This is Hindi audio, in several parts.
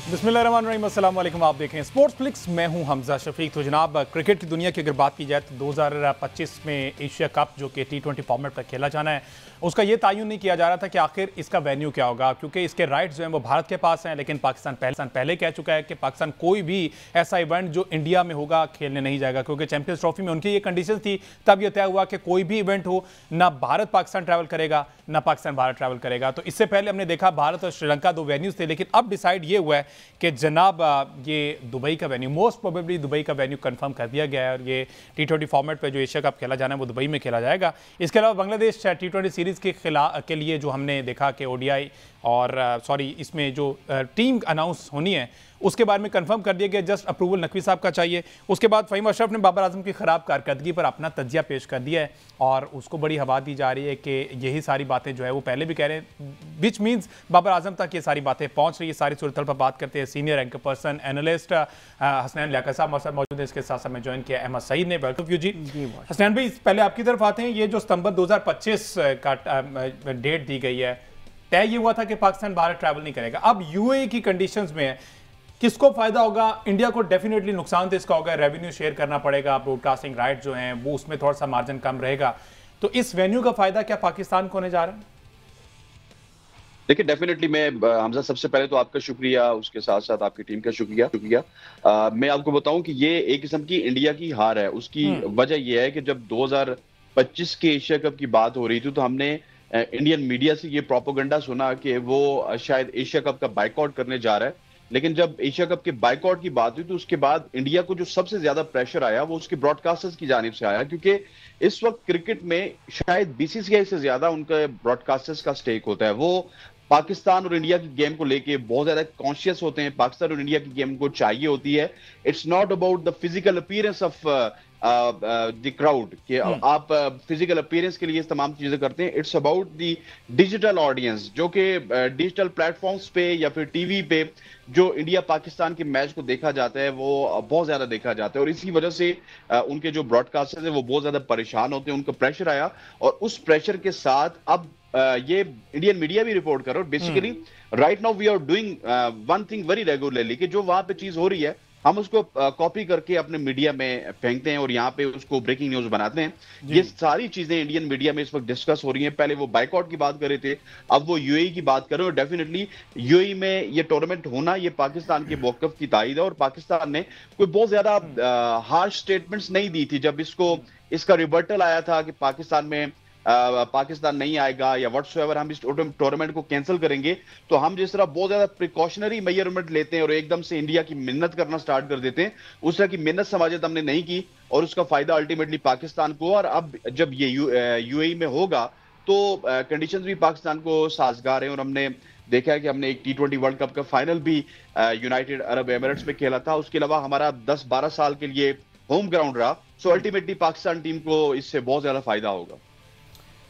बिस्मिल्लाहिर्रहमानिर्रहीम, अस्सलाम वालेकुम। आप देखें स्पोर्ट्स फ्लिक्स, मैं हूं हमजा शफीक। तो जनाब, क्रिकेट की दुनिया की अगर बात की जाए तो 2025 में एशिया कप जो कि T20 फॉर्मेट पर खेला जाना है, उसका ये तयन नहीं किया जा रहा था कि आखिर इसका वेन्यू क्या होगा, क्योंकि इसके राइट्स जो हैं वो भारत के पास हैं। लेकिन पाकिस्तान पहले कह चुका है कि पाकिस्तान कोई भी ऐसा इवेंट जो इंडिया में होगा खेलने नहीं जाएगा, क्योंकि चैंपियंस ट्रॉफी में उनकी ये कंडीशन थी। तब यह तय हुआ कि कोई भी इवेंट हो, ना भारत पाकिस्तान ट्रैवल करेगा, ना पाकिस्तान भारत ट्रैवल करेगा। तो इससे पहले हमने देखा भारत और श्रीलंका दो वेन्यूज थे, लेकिन अब डिसाइड ये हुआ है कि जनाब ये दुबई का वेन्यू, मोस्ट प्रोबेबली दुबई का वेन्यू कंफर्म कर दिया गया है और ये T20 फॉर्मेट पे जो एशिया कप खेला जाना है वो दुबई में खेला जाएगा। इसके अलावा बांग्लादेश T20 सीरीज़ के लिए जो हमने देखा कि ODI और इसमें जो टीम अनाउंस होनी है उसके बारे में कंफर्म कर दिया गया। जस्ट अप्रूवल नकवी साहब का चाहिए। उसके बाद फ़हीम अशरफ ने बाबर आजम की ख़राब कारकर्दगी पर अपना तजिया पेश कर दिया है और उसको बड़ी हवा दी जा रही है कि यही सारी बातें जो है वो पहले भी कह रहे हैं, विच मीन्स बाबर आजम तक ये सारी बातें पहुँच रही है। सारी सूरत पर बात करते हैं senior anchor person analyst Hasnain Liaquat साहब हमारे साथ मौजूद है। इसके साथ साथ में ज्वाइन किया अहमद सईद ने। वेलकम यू जी। हसनैन भाई, पहले आपकी तरफ आते हैं। ये जो सितंबर 2025 का डेट दी गई है, तय ये हुआ था कि पाकिस्तान भारत ट्रैवल नहीं करेगा। अब UAE की कंडीशंस में है, किसको फायदा होगा? इंडिया को डेफिनेटली नुकसान तो इसका होगा, रेवेन्यू शेयर करना पड़ेगा, ब्रॉडकास्टिंग राइट जो हैं वो उसमें थोड़ा सा मार्जिन कम रहेगा। तो इस वेन्यू का फायदा क्या पाकिस्तान को होने जा रहा है? देखिए, डेफिनेटली मैं हमजा सबसे पहले तो आपका शुक्रिया, उसके साथ साथ आपकी टीम का शुक्रिया। मैं आपको बताऊं कि ये एक किस्म की इंडिया की हार है। उसकी वजह यह है कि जब 2025 के एशिया कप की बात हो रही थी तो हमने इंडियन मीडिया से ये प्रोपेगेंडा सुना कि वो शायद एशिया कप का बाइकआउट करने जा रहा है। लेकिन जब एशिया कप के बाइकआउट की बात हुई तो उसके बाद इंडिया को जो सबसे ज्यादा प्रेशर आया वो उसके ब्रॉडकास्टर्स की जानिब से आया, क्योंकि इस वक्त क्रिकेट में शायद BCCI से ज्यादा उनका ब्रॉडकास्टर्स का स्टेक होता है। वो पाकिस्तान और इंडिया की गेम को लेके बहुत ज्यादा कॉन्शियस होते हैं। पाकिस्तान और इंडिया की गेम को चाहिए होती है। It's not about the physical appearance of the crowd कि आप फिजिकल अपीयरेंस के लिए तमाम चीजें करते हैं। It's about the digital audience, जो कि डिजिटल प्लेटफॉर्म्स पे या फिर टीवी पे जो इंडिया पाकिस्तान के मैच को देखा जाता है वो बहुत ज्यादा देखा जाता है। और इसी वजह से उनके जो ब्रॉडकास्टर्स हैं वो बहुत ज्यादा परेशान होते हैं, उनका प्रेशर आया। और उस प्रेशर के साथ अब ये इंडियन मीडिया भी रिपोर्ट कर रहा है। Basically right now we are doing one thing very regularly कि जो वहां पे चीज हो रही है हम उसको कॉपी करके अपने मीडिया में फेंकते हैं और यहाँ पे उसको ब्रेकिंग न्यूज बनाते हैं। ये सारी चीजें इंडियन मीडिया में इस वक्त डिस्कस हो रही हैं। पहले वो बाइकआउट की बात कर रहे थे, अब वो UAE की बात कर रहे हैं। और डेफिनेटली UAE में ये टूर्नामेंट होना ये पाकिस्तान के मौकफ की तायद है। और पाकिस्तान ने कोई बहुत ज्यादा हार्श स्टेटमेंट्स नहीं दी थी जब इसका रिबर्टल आया था कि पाकिस्तान नहीं आएगा या व्हाट्सएवर, हम इस टूर्नामेंट को कैंसिल करेंगे। तो हम जिस तरह बहुत ज्यादा प्रिकॉशनरी मेजरमेंट लेते हैं और एकदम से इंडिया की मिन्नत करना स्टार्ट कर देते हैं, उस तरह की मिन्नत समाजत हमने नहीं की और उसका फायदा अल्टीमेटली पाकिस्तान को। और अब जब ये UAE में होगा तो कंडीशंस भी पाकिस्तान को साजगार है। और हमने देखा है कि हमने एक T20 वर्ल्ड कप का फाइनल भी यूनाइटेड अरब एमिरेट्स में खेला था। उसके अलावा हमारा 10-12 साल के लिए होम ग्राउंड रहा। सो अल्टीमेटली पाकिस्तान टीम को इससे बहुत ज्यादा फायदा होगा।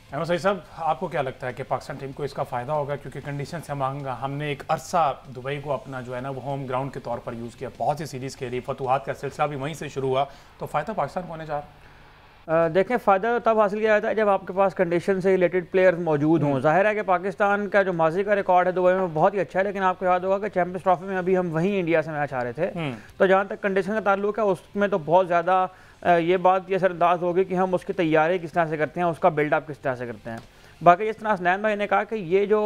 अहमद सईद साहब, आपको क्या लगता है कि पाकिस्तान टीम को इसका फ़ायदा होगा? क्योंकि कंडीशन से हमने एक अरसा दुबई को अपना जो है ना वो होम ग्राउंड के तौर पर यूज़ किया, बहुत सी सीरीज़ खेली, फतुहात का सिलसिला भी वहीं से शुरू हुआ। तो फ़ायदा पाकिस्तान को होने जा रहा है? देखें, फ़ायदा तब हासिल किया जाता है जब आपके पास कंडीशन से रिलेटेड प्लेयर्स मौजूद हों। जाहिर है कि पाकिस्तान का जो माजी का रिकॉर्ड है दुबई में बहुत ही अच्छा है, लेकिन आपको याद होगा कि चैंपियंस ट्रॉफी में अभी हम वहीं इंडिया से मैच आ रहे थे। तो जहाँ तक कंडीशन का ताल्लुक है उसमें तो बहुत ज़्यादा ये बात ये असरअंदाज होगी कि हम उसकी तैयारी किस तरह से करते हैं, उसका बिल्डअप किस तरह से करते हैं। बाकी जिस तरह हसनैन भाई ने कहा कि ये जो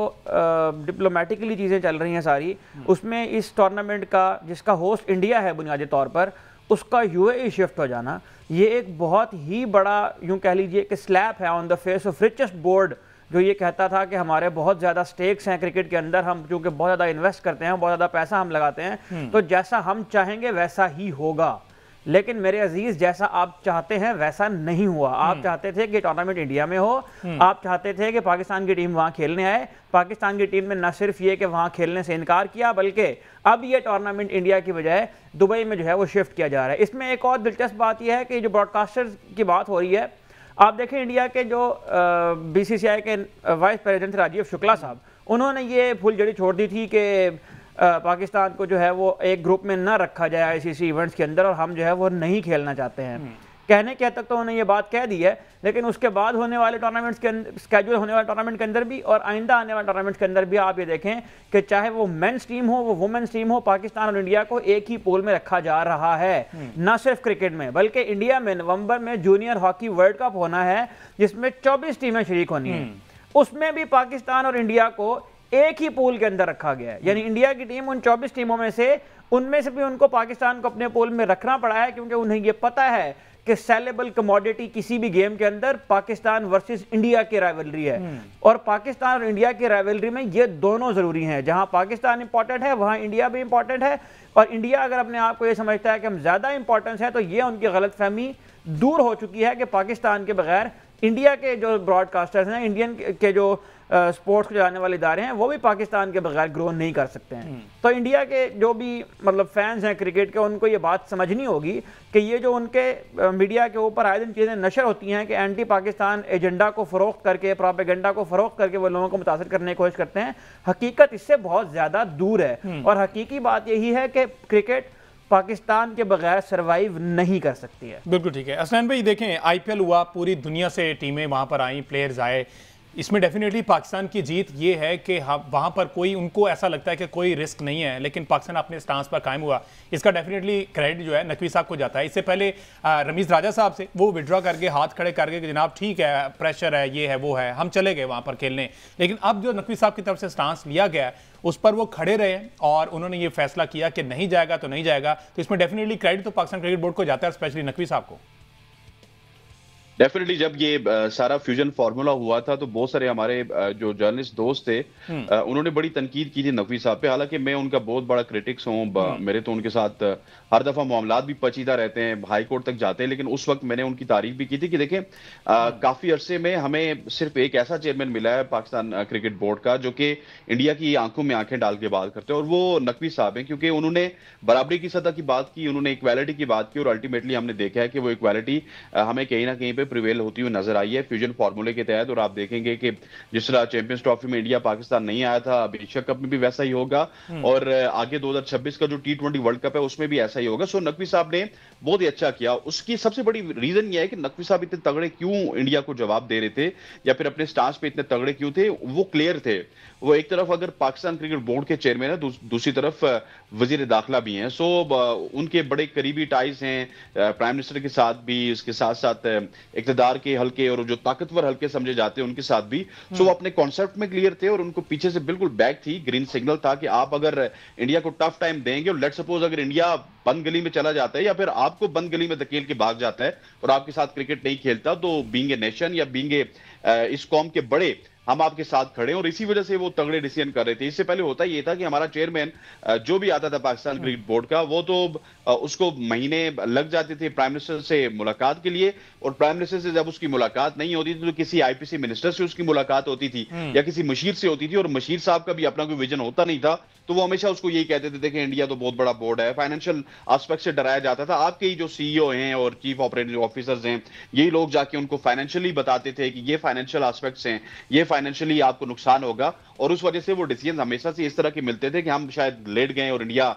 डिप्लोमेटिकली चीज़ें चल रही हैं सारी, उसमें इस टूर्नामेंट का जिसका होस्ट इंडिया है बुनियादी तौर पर, उसका UAE शिफ्ट हो जाना, ये एक बहुत ही बड़ा यूँ कह लीजिए कि स्लैप है on the face of richest board, जो ये कहता था कि हमारे बहुत ज़्यादा स्टेक्स हैं क्रिकेट के अंदर, हम चूँकि बहुत ज़्यादा इन्वेस्ट करते हैं, बहुत ज़्यादा पैसा हम लगाते हैं, तो जैसा हम चाहेंगे वैसा ही होगा। लेकिन मेरे अजीज, जैसा आप चाहते हैं वैसा नहीं हुआ। आप चाहते थे कि टूर्नामेंट इंडिया में हो, आप चाहते थे कि पाकिस्तान की टीम वहां खेलने आए। पाकिस्तान की टीम ने न सिर्फ ये कि वहां खेलने से इनकार किया, बल्कि अब ये टूर्नामेंट इंडिया की बजाय दुबई में जो है वो शिफ्ट किया जा रहा है। इसमें एक और दिलचस्प बात यह है कि जो ब्रॉडकास्टर्स की बात हो रही है, आप देखें इंडिया के जो BCCI के वाइस प्रेसिडेंट राजीव शुक्ला साहब, उन्होंने ये फुलझड़ी छोड़ दी थी कि पाकिस्तान को जो है वो एक ग्रुप में ना रखा जाए ICC इवेंट्स के अंदर, और हम जो है वो नहीं खेलना चाहते हैं। कहने के हद तक तो उन्होंने ये बात कह दी है, लेकिन उसके बाद होने वाले टूर्नामेंट्स के अंदर, स्केड्यूल होने वाले टूर्नामेंट के अंदर भी और आइंदा आने वाले टूर्नामेंट्स के अंदर भी आप ये देखें कि चाहे वो मेंस टीम हो, वो वुमेन्स टीम हो, पाकिस्तान और इंडिया को एक ही पूल में रखा जा रहा है। ना सिर्फ क्रिकेट में, बल्कि इंडिया में नवंबर में जूनियर हॉकी वर्ल्ड कप होना है जिसमें 24 टीमें शरीक होनी है। उसमें भी पाकिस्तान और इंडिया को एक ही पूल के अंदर रखा गया है। यानी इंडिया की टीम उन 24 टीमों में से, उनमें से भी उनको पाकिस्तान को अपने पूल में रखना पड़ा है, क्योंकि उन्हें यह पता है कि सेलेबल कमोडिटी किसी भी गेम के अंदर पाकिस्तान वर्सेस इंडिया की राइवलरी है। और पाकिस्तान और इंडिया की राइवलरी में ये दोनों जरूरी हैं। जहां पाकिस्तान इंपॉर्टेंट है, वहां इंडिया भी इंपॉर्टेंट है। और इंडिया अगर अपने आप को ये समझता है कि हम ज्यादा इंपॉर्टेंस है, तो ये उनकी गलतफहमी दूर हो चुकी है कि पाकिस्तान के बगैर इंडिया के जो ब्रॉडकास्टर्स हैं, इंडियन के जो स्पोर्ट्स को चलाने वाले इदारे हैं, वो भी पाकिस्तान के बगैर ग्रो नहीं कर सकते हैं। तो इंडिया के जो भी मतलब फैंस हैं क्रिकेट के, उनको ये बात समझनी होगी कि ये जो उनके मीडिया के ऊपर आए दिन चीज़ें नशर होती हैं कि एंटी पाकिस्तान एजेंडा को फ़रोख्त करके, प्रोपेगेंडा को फ़रोख्त करके वो लोगों को मुतासर करने की कोशिश करते हैं, हकीकत इससे बहुत ज़्यादा दूर है। और हकीकी बात यही है कि क्रिकेट पाकिस्तान के बगैर सर्वाइव नहीं कर सकती है। बिल्कुल ठीक है। असलैन भाई देखें, आईपीएल हुआ, पूरी दुनिया से टीमें वहां पर आई, प्लेयर्स आए, इसमें डेफिनेटली पाकिस्तान की जीत ये है कि वहाँ पर कोई, उनको ऐसा लगता है कि कोई रिस्क नहीं है, लेकिन पाकिस्तान अपने स्टांस पर कायम हुआ। इसका डेफिनेटली क्रेडिट जो है नकवी साहब को जाता है। इससे पहले रमीज राजा साहब से वो विड्रॉ करके हाथ खड़े करके कि जनाब ठीक है, प्रेशर है, ये है, वो है, हम चले गए वहाँ पर खेलने। लेकिन अब जो नकवी साहब की तरफ से स्टांस लिया गया उस पर वो खड़े रहे और उन्होंने ये फैसला किया कि नहीं जाएगा तो नहीं जाएगा। तो इसमें डेफिनेटली क्रेडिट तो पाकिस्तान क्रिकेट बोर्ड को जाता है, स्पेशली नकवी साहब को। डेफिनेटली जब ये सारा फ्यूजन फार्मूला हुआ था तो बहुत सारे हमारे जो जर्नलिस्ट दोस्त थे उन्होंने बड़ी तनकीद की थी नकवी साहब पे। हालांकि मैं उनका बहुत बड़ा क्रिटिक्स हूँ, मेरे तो उनके साथ हर दफा मामलात भी पचीदा रहते हैं, हाई कोर्ट तक जाते हैं। लेकिन उस वक्त मैंने उनकी तारीफ भी की थी कि देखें काफी अरसे में हमें सिर्फ एक ऐसा चेयरमैन मिला है पाकिस्तान क्रिकेट बोर्ड का जो कि इंडिया की आंखों में आंखें डाल के बात करते हैं, और वो नकवी साहब हैं। क्योंकि उन्होंने बराबरी की सतह की बात की, उन्होंने इक्वालिटी की बात की, और अल्टीमेटली हमने देखा है कि वो इक्वालिटी हमें कहीं ना कहीं पे प्रिवेल होती हुई नजर आई है फ्यूजन फार्मूले के तहत। और आप देखेंगे कि जिस तरह चैंपियंस ट्रॉफी में इंडिया पाकिस्तान नहीं आया था, अब एशिया कप में भी वैसा ही होगा, और आगे 2026 का जो T20 वर्ल्ड कप है उसमें भी ऐसा ही होगा। सो नकवी साहब ने बहुत ही अच्छा किया। उसकी सबसे बड़ी रीजन यह है कि नकवी साहब इतने तगड़े क्यों इंडिया को जवाब दे रहे थे, या फिर अपने स्टांस पे इतने तगड़े क्यों थे, वो क्लियर थे। वो एक तरफ अगर पाकिस्तान क्रिकेट बोर्ड के चेयरमैन है, दूसरी तरफ वजीर दाखिला भी हैं। सो उनके बड़े करीबी टाइज हैं प्राइम मिनिस्टर के साथ भी, उसके साथ साथ इक्तदार के हल्के और जो ताकतवर हल्के समझे जाते हैं उनके साथ भी। सो वो अपने कॉन्सेप्ट में क्लियर थे और उनको पीछे से बिल्कुल बैक थी, ग्रीन सिग्नल था कि आप अगर इंडिया को टफ टाइम देंगे, और लेट सपोज अगर इंडिया बंद गली में चला जाता है या फिर आपको बंद गली में धकेल के भाग जाता है और आपके साथ क्रिकेट नहीं खेलता, तो बीइंग ए नेशन या बीइंग ए इस कौम के बड़े हम आपके साथ खड़े, और इसी वजह से वो तगड़े डिसीजन कर रहे थे। इससे पहले होता ये था कि हमारा चेयरमैन जो भी आता था पाकिस्तान क्रिकेट बोर्ड का, वो तो उसको महीने लग जाते थे प्राइम मिनिस्टर से मुलाकात के लिए, और प्राइम मिनिस्टर से जब उसकी मुलाकात नहीं होती थी तो किसी आईपीसी मिनिस्टर से उसकी मुलाकात होती थी या किसी मशीर से होती थी, और मशीर साहब का भी अपना कोई विजन होता नहीं था, तो वो हमेशा उसको यही कहते थे कि इंडिया तो बहुत बड़ा बोर्ड है। फाइनेंशियल एस्पेक्ट से डराया जाता था। आपके ही जो सीईओ हैं और चीफ ऑपरेटिंग ऑफिसर्स हैं, यही लोग जाके उनको फाइनेंशियली बताते थे कि ये फाइनेंशियल एस्पेक्ट्स हैं, ये फाइनेंशियली आपको नुकसान होगा, और उस वजह से वो डिसीजन हमेशा से इस तरह के मिलते थे कि हम शायद लेट गए और इंडिया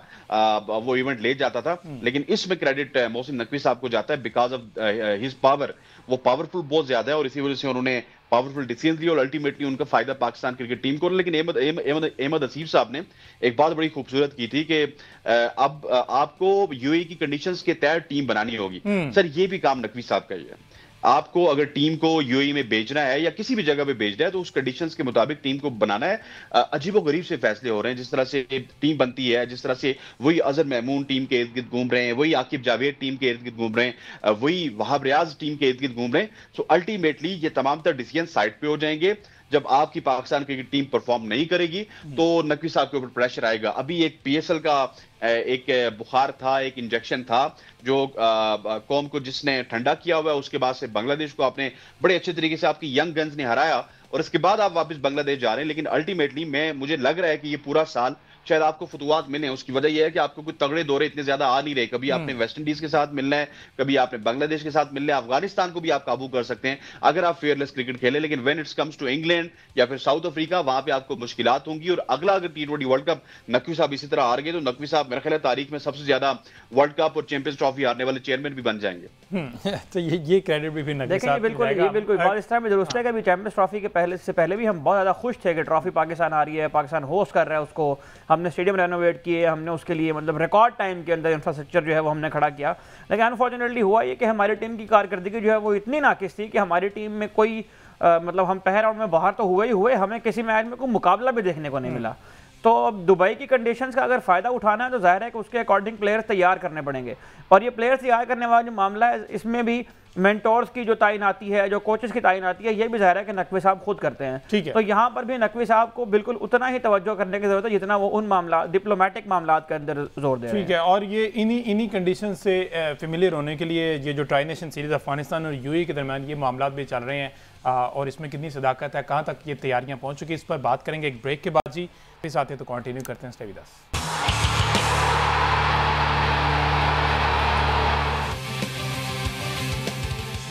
वो इवेंट ले जाता था। लेकिन इसमें क्रेडिट मोहसिन नकवी साहब को जाता है बिकॉज ऑफ हिज पावर। वो पावरफुल बहुत ज्यादा है और इसी वजह से उन्होंने पावरफुल डिसीजन लिए और अल्टीमेटली उनका फायदा पाकिस्तान क्रिकेट टीम को। लेकिन अहमद हसीब साहब ने एक बात बड़ी खूबसूरत की थी कि अब आपको यूएई की कंडीशंस के तहत टीम बनानी होगी। सर ये भी काम नकवी साहब का ही है। आपको अगर टीम को यूएई में भेजना है या किसी भी जगह पे भेजना है तो उस कंडीशंस के मुताबिक टीम को बनाना है। अजीबोगरीब से फैसले हो रहे हैं, जिस तरह से टीम बनती है, जिस तरह से वही अजहर महमूद टीम के इर्द गिर्द घूम रहे हैं, वही आकिब जावेद टीम के इर्द गिर्द घूम रहे हैं, वही वहाब रियाज टीम के इर्द गिर्द घूम रहे हैं। सो अल्टीमेटली ये तमाम तर डिसीजन साइड पे हो जाएंगे। जब आपकी पाकिस्तान क्रिकेट टीम परफॉर्म नहीं करेगी तो नकवी साहब के ऊपर प्रेशर आएगा। अभी एक पीएसएल का एक बुखार था, एक इंजेक्शन था जो कौम को जिसने ठंडा किया हुआ है, उसके बाद से बांग्लादेश को आपने बड़े अच्छे तरीके से आपकी यंग गन्स ने हराया और इसके बाद आप वापस बांग्लादेश जा रहे हैं। लेकिन अल्टीमेटली मुझे लग रहा है कि ये पूरा साल शायद आपको फतुवात मिले। उसकी वजह यह है कि आपको कोई तगड़े दौरे इतने ज्यादा आ नहीं रहे। कभी आपने वेस्ट इंडीज के साथ मिलना है, कभी आपने बांग्लादेश के साथ मिलना है, अफगानिस्तान को भी आप काबू कर सकते हैं अगर आप फेयरलेस क्रिकेट खेलें। लेकिन when it's comes to England या फिर साउथ अफ्रीका, वहां पे आपको मुश्किलात होंगी। और अगला अगर T20 वर्ल्ड कप नकवी साहब इसी तरह हार गए तो नकवी साहब मेरे ख्याल है तारीख में सबसे ज्यादा वर्ल्ड कप और चैंपियंस ट्रॉफी हारने वाले चेयरमैन भी बन जाएंगे। तो ये क्रेडिट भी फिर नकवी साहब बिल्कुल, ये बिल्कुल बात इस तरह में दुरुस्त है कि अभी चैंपियंस ट्रॉफी के पहले भी हम बहुत ज़्यादा खुश थे कि ट्रॉफी पाकिस्तान आ रही है, पाकिस्तान होस्ट कर रहा है उसको, हमने स्टेडियम रेनोवेट किए, हमने उसके लिए मतलब रिकॉर्ड टाइम के अंदर इंफ्रास्ट्रक्चर जो है वो हमने खड़ा किया। लेकिन अनफॉर्चुनेटली हुआ ये कि हमारी टीम की कारकर्दगी जो है वो इतनी नाकिस थी कि हमारी टीम में कोई मतलब हम पहले राउंड में बाहर तो हुए ही हुए, हमें किसी मैच में कोई मुकाबला भी देखने को नहीं मिला। तो अब दुबई की कंडीशंस का अगर फ़ायदा उठाना है तो जाहिर है कि उसके अकॉर्डिंग प्लेयर्स तैयार करने पड़ेंगे। और ये प्लेयर्स तैयार करने वाला जो मामला है, इसमें भी मेंटोर्स की जो तैनाती है, जो कोचेस की तैनाती है, ये भी जाहिर है कि नकवी साहब खुद करते हैं। ठीक है। तो यहाँ पर भी नकवी साहब को बिल्कुल उतना ही तवज्जो करने की जरूरत है जितना वो उन मामला डिप्लोमेटिक मामला के अंदर जोर दे रहे हैं। ठीक है। और ये इन्हीं कंडीशन से फेमिलियर होने के लिए ये जो ट्राई नेशन सीरीज अफगानिस्तान और यूएई के दरमियान ये मामला भी चल रहे हैं, और इसमें कितनी सदाकत है, कहाँ तक ये तैयारियां पहुंच चुकी है, इस पर बात करेंगे एक ब्रेक के बाद। जी इस आते तो कंटिन्यू करते हैं, stay with us.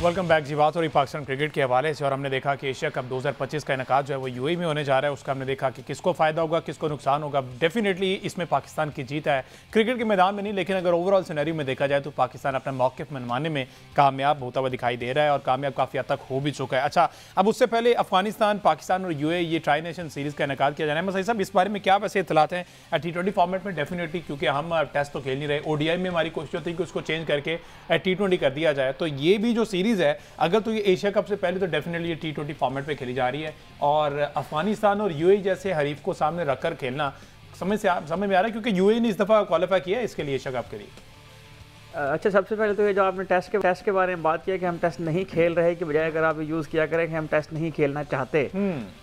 Welcome back. जी बात हो रही पाकिस्तान क्रिकेट के हवाले से, और हमने देखा कि एशिया कप 2025 का इनकाद जो है वो यूएई में होने जा रहा है। उसका हमने देखा कि किसको फ़ायदा होगा, किसको नुकसान होगा। डेफिनेटली इसमें पाकिस्तान की जीत है, क्रिकेट के मैदान में नहीं, लेकिन अगर ओवरऑल सिनेरियो में देखा जाए तो पाकिस्तान अपना मौक़िफ़ मनवाने में कामयाब होता हुआ दिखाई दे रहा है, और कामयाब काफ़ी हद तक हो भी चुका है। अच्छा, अब उससे पहले अफगानिस्तान, पाकिस्तान और यूएई ये ट्राई नेशन सीरीज़ का इनकाद किया जाना है। मसईद साहब, इस बारे में क्या वैसे इत्तलात हैं? T20 फॉर्मेट में डेफिनेटली, क्योंकि हम टेस्ट तो खेल नहीं रहे, ODI में हमारी कोशिश होती है कि उसको चेंज करके T20 कर दिया जाए। तो ये भी जो सीरीज़ है, अगर तो ये एशिया कप से पहले तो डेफिनेटली ये T20 फॉर्मेट पे खेली जा रही है, और अफगानिस्तान और यूएई जैसे हरीफ को सामने रखकर खेलना समझ में आ रहा है, क्योंकि यूएई ने इस दफ़ा क्वालिफाई किया है इसके लिए एशिया कप के लिए। अच्छा, सबसे पहले तो ये जो आपने टेस्ट के बारे में बात किया कि हम टेस्ट नहीं खेल रहे की बजाय अगर आप यूज़ किया करें कि हम टेस्ट नहीं खेलना चाहते,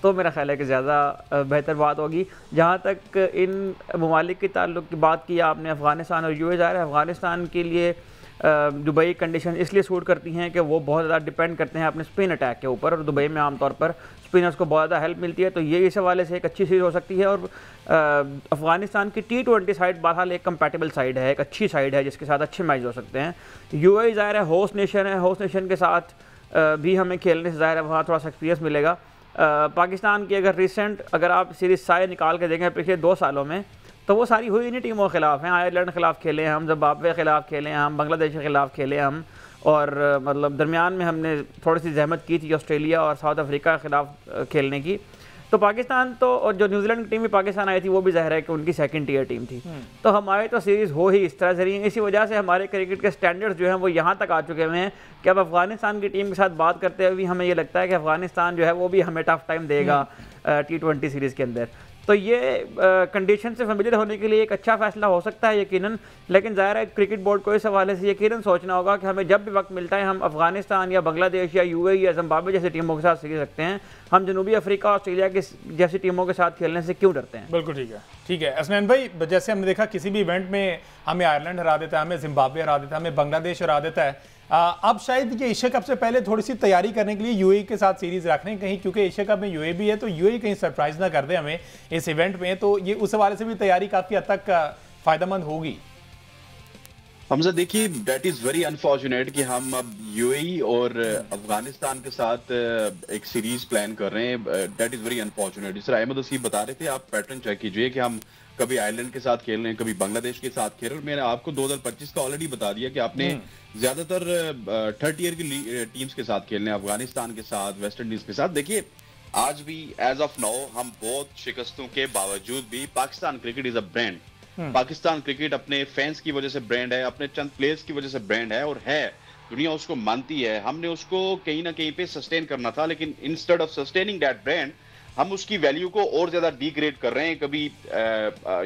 तो मेरा ख्याल है कि ज़्यादा बेहतर बात होगी। जहाँ तक इन ममालिक के ताल्लुक की बात की आपने, अफगानिस्तान और यूएई, ज़ाहिर है अफगानिस्तान के लिए दुबई कंडीशन इसलिए सूट करती हैं कि वो बहुत ज़्यादा डिपेंड करते हैं अपने स्पिन अटैक के ऊपर, और दुबई में आमतौर पर स्पिनर्स को बहुत ज़्यादा हेल्प मिलती है। तो ये इस हवाले से एक अच्छी सीरीज़ हो सकती है। और अफगानिस्तान की T20 साइड बहरहाल एक कंपैटिबल साइड है, एक अच्छी साइड है जिसके साथ अच्छे मैच हो सकते हैं। यूएई ज़ाहिर है होस्ट नेशन है, होस्ट नेशन के साथ भी हमें खेलने से ज़ाहिर है वहाँ थोड़ा सा एक्सपीरियंस मिलेगा। पाकिस्तान की अगर आप सीरीज़ सारे निकाल के देखें पिछले 2 सालों में, तो वो सारी हुई नहीं टीमों के खिलाफ हैं। आयरलैंड के खिलाफ खेले हम, जिम्बाब्वे के खिलाफ खेले हम, बांग्लादेश के खिलाफ खेले हम, और मतलब दरमियान में हमने थोड़ी सी जहमत की थी ऑस्ट्रेलिया और साउथ अफ्रीका के खिलाफ खेलने की। तो पाकिस्तान तो, और जो न्यूजीलैंड की टीम भी पाकिस्तान आई थी वो भी ज़ाहिर है कि उनकी सेकंड टियर टीम थी। तो हमारी तो सीरीज़ हो ही इस तरह से रही है। इसी वजह से हमारे क्रिकेट के स्टैंडर्ड्स जो हैं वो यहाँ तक आ चुके हुए हैं कि अब अफगानिस्तान की टीम के साथ बात करते हुए भी हमें ये लगता है कि अफगानिस्तान जो है वो भी हमें टफ टाइम देगा T20 सीरीज़ के अंदर। तो ये कंडीशन से फेमिलियर होने के लिए एक अच्छा फैसला हो सकता है यकीनन, लेकिन ज़ाहिर है क्रिकेट बोर्ड को इस हवाले से यकीनन सोचना होगा कि हमें जब भी वक्त मिलता है हम अफगानिस्तान या बांग्लादेश या यूएई या जिम्बाब्वे जैसी टीमों के साथ सीख सकते हैं, हम जनूबी अफ्रीका, ऑस्ट्रेलिया के जैसी टीमों के साथ खेलने से क्यों डरते हैं। बिल्कुल ठीक है, ठीक है। असनैन भाई, जैसे हमने देखा किसी भी इवेंट में हमें आयरलैंड हरा देता है, हमें जिम्बाब्वे हरा देता है, हमें बांग्लादेश हरा देता है। अब शायद ये एशिया कप से पहले थोड़ी सी तैयारी करने के लिए यूएई के साथ सीरीज रख रहे हैं कहीं, क्योंकि एशिया कप में यूएई भी है, तो यूएई कहीं सरप्राइज ना कर दे हमें इस इवेंट में। तो ये उस हवाले से भी तैयारी काफी हद तक फायदेमंद होगी। हमजा देखिए, दैट इज वेरी अनफॉर्चुनेट कि हम अब यूएई और अफगानिस्तान के साथ एक सीरीज प्लान कर रहे हैं। That is very unfortunate. जिस तरह अहमद वसीफ बता रहे थे, आप पैटर्न चेक कीजिए कि हम कभी आयरलैंड के साथ खेल रहे हैं, कभी बांग्लादेश के साथ खेल रहे हैं। मैंने आपको 2025 का ऑलरेडी बता दिया कि आपने ज्यादातर थर्ड ईयर की टीम्स के साथ खेलने, अफगानिस्तान के साथ, वेस्ट इंडीज के साथ। देखिए, आज भी एज ऑफ नाउ हम बहुत शिकस्तों के बावजूद भी Pakistan cricket is a brand. Pakistan cricket अपने फैंस की वजह से ब्रांड है, अपने चंद प्लेयर्स की वजह से ब्रांड है, और है, दुनिया उसको मानती है। हमने उसको कहीं ना कहीं पे सस्टेन करना था, लेकिन instead of sustaining that brand हम उसकी वैल्यू को और ज्यादा डिग्रेड कर रहे हैं। कभी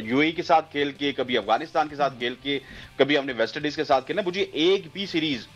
यूएई के साथ खेल के, कभी अफगानिस्तान के साथ खेल के, कभी हमने वेस्ट इंडीज के साथ खेलना। मुझे एक भी सीरीज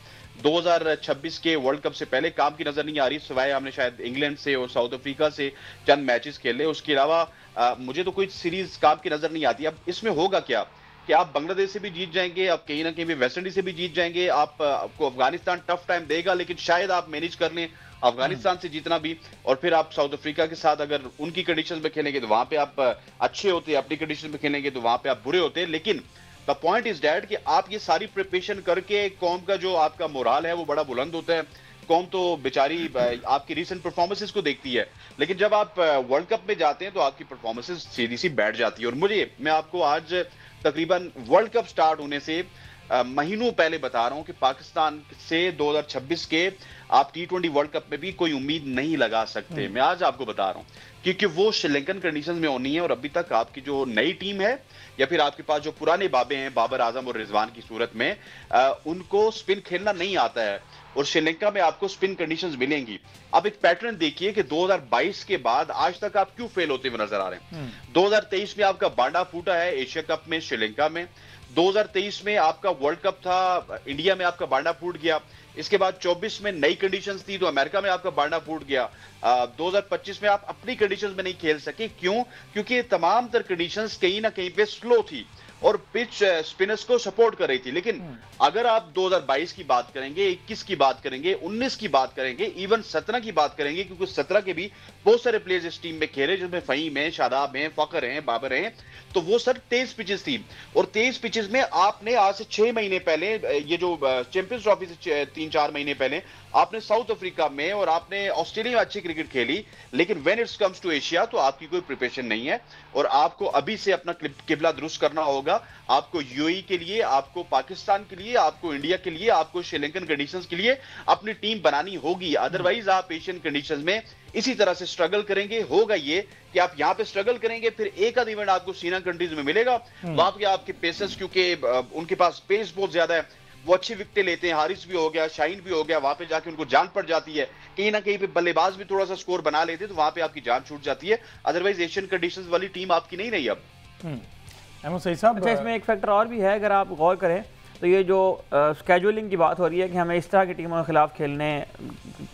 2026 के वर्ल्ड कप से पहले काम की नजर नहीं आ रही, सिवाय हमने शायद इंग्लैंड से और साउथ अफ्रीका से चंद मैचेस खेले। उसके अलावा मुझे तो कोई सीरीज काम की नजर नहीं आती। अब इसमें होगा क्या कि आप बांग्लादेश से भी जीत जाएंगे, आप कहीं ना कहीं भी वेस्ट इंडीज से भी जीत जाएंगे, आपको अफगानिस्तान टफ टाइम देगा, लेकिन शायद आप मैनेज कर लें अफगानिस्तान से जीतना भी, और फिर आप साउथ अफ्रीका के साथ अगर उनकी कंडीशंस में खेलेंगे तो वहां पे आप अच्छे होते, अपनी कंडीशन में खेलेंगे तो वहां पे आप बुरे होते। लेकिन द पॉइंट इज दैट कि आप ये सारी प्रिपरेशन करके कौम का जो आपका मोराल है वो बड़ा बुलंद होता है। कौम तो बेचारी आपकी रीसेंट परफॉर्मेंसेस को देखती है, लेकिन जब आप वर्ल्ड कप में जाते हैं तो आपकी परफॉर्मेंसेस सीधी सी बैठ जाती है। और मैं आपको आज तकरीबन वर्ल्ड कप स्टार्ट होने से महीनों पहले बता रहा हूं कि पाकिस्तान से 2026 के आप T20 वर्ल्ड कप में भी कोई उम्मीद नहीं लगा सकते। मैं आज आपको बता रहा हूं क्योंकि वो श्रीलंकन कंडीशंस में होनी है, और अभी तक आपकी जो नई टीम है या फिर आपके पास जो पुराने बाबे हैं बाबर आजम और रिजवान की सूरत में, उनको स्पिन खेलना नहीं आता है, और श्रीलंका में आपको स्पिन कंडीशंस मिलेंगी। आप एक पैटर्न देखिए कि 2022 के बाद आज तक आप क्यों फेल होते हुए नजर आ रहे हैं। 2023 में आपका बांडा फूटा है एशिया कप में श्रीलंका में, 2023 में आपका वर्ल्ड कप था, इंडिया में आपका बांडा फूट गया। इसके बाद 24 में नई कंडीशंस थी तो अमेरिका में आपका बांडा फूट गया। 2025 में आप अपनी कंडीशंस में नहीं खेल सके। क्यों? क्योंकि तमाम तर कंडीशंस कहीं ना कहीं पे स्लो थी और पिच स्पिनर्स को सपोर्ट कर रही थी। लेकिन अगर आप 2022 की बात करेंगे, 21 की बात करेंगे, 19 की बात करेंगे, इवन 17 की बात करेंगे, क्योंकि 17 के भी बहुत सारे प्लेयर्स इस टीम में खेले जिसमें फहीम है, शादाब हैं, फखर हैं, बाबर हैं, तो वो सर तेज पिचेस थी। और तेज पिचेस में आपने आज से 6 महीने पहले, ये जो चैंपियंस ट्रॉफी से 3-4 महीने पहले आपने साउथ अफ्रीका में और आपने ऑस्ट्रेलिया में अच्छी क्रिकेट खेली, लेकिन when it's comes to Asia तो आपकी कोई प्रिपरेशन नहीं है। और आपको अभी से अपना किबला दुरुस्त करना होगा। आपको यूएई के लिए, आपको पाकिस्तान के लिए, आपको इंडिया के लिए, आपको श्रीलंकन कंडीशंस के लिए अपनी टीम बनानी होगी। अदरवाइज आप एशियन कंडीशंस में इसी तरह से स्ट्रगल करेंगे। होगा ये कि आप यहां पे स्ट्रगल करेंगे, फिर एक आध इवेंट आपको सीना कंट्रीज में मिलेगा, वहां पे आपके पेसर्स, क्योंकि उनके पास पेस बहुत ज्यादा है, वो अच्छी विकेटें लेते हैं। हारिस भी हो गया, शाहीन भी हो गया, वहां पे जाके उनको जान पड़ जाती है। कहीं ना कहीं पे बल्लेबाज भी थोड़ा सा स्कोर बना लेते हैं तो वहां पे आपकी जान छूट जाती है। अदरवाइज एशियन कंडीशंस वाली टीम आपकी नहीं रही अब। सही साहब, अच्छा, इसमें एक फैक्टर और भी है, अगर आप गौर करें तो ये जो स्केड्यूलिंग की बात हो रही है कि हमें इस तरह की टीमों के खिलाफ खेलने